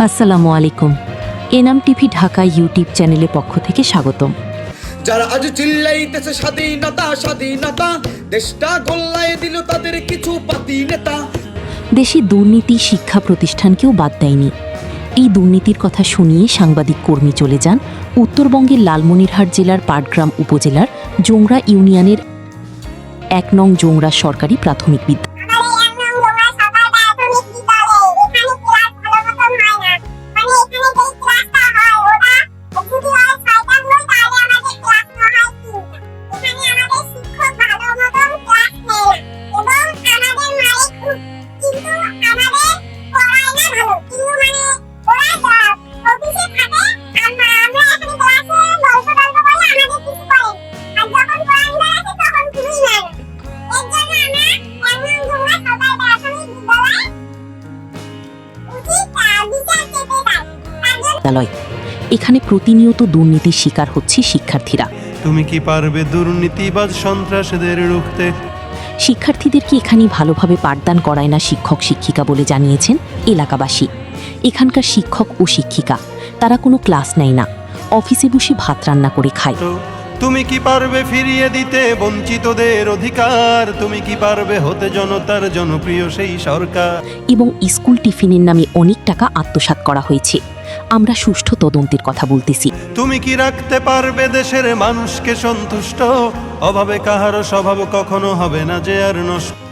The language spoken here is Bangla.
আসসালামু আলাইকুম। এনাম টিভি ঢাকা ইউটিউব চ্যানেলের পক্ষ থেকে স্বাগতম। যারা আজ চিল্লাইতেছে স্বাধীনতা স্বাধীনতা, দেশটা গোল্লায় দিল তাদের কিছু পাতি নেতা। দেশে দুর্নীতি শিক্ষা প্রতিষ্ঠানকেও বাদ দেয়নি। এই দুর্নীতির কথা শুনিয়ে সাংবাদিক কর্মী চলে যান উত্তরবঙ্গের লালমনিরহাট জেলার পাটগ্রাম উপজেলার জোংরা ইউনিয়নের ১ নং জোংরা সরকারি প্রাথমিক বিদ্যালয়। এখানে প্রতিনিয়ত দুর্নীতির শিকার হচ্ছে শিক্ষার্থীরা। তুমি কি পারবে দুর্নীতিবাজ সন্ত্রাসীদের রুখতে? শিক্ষার্থীদেরকে এখানে ভালোভাবে পাঠদান করায় না শিক্ষক শিক্ষিকা বলে জানিয়েছেন এলাকাবাসী। এখানকার শিক্ষক ও শিক্ষিকা তারা কোনো ক্লাস নেয় না, অফিসে বসে ভাত রান্না করে খায়। তুমি কি পারবে ফিরিয়ে দিতে বঞ্চিতদের অধিকার? তুমি কি পারবে হতে জনতার জনপ্রিয় সেই সরকার? এবং স্কুল টিফিনের নামে অনেক টাকা আত্মসাৎ করা হয়েছে। আমরা সুষ্ঠু তদন্তের কথা বলতেছি। তুমি কি রাখতে পারবে দেশের মানুষকে সন্তুষ্ট? অভাবে কাহারও স্বভাব কখনো হবে না যে আর নষ্ট।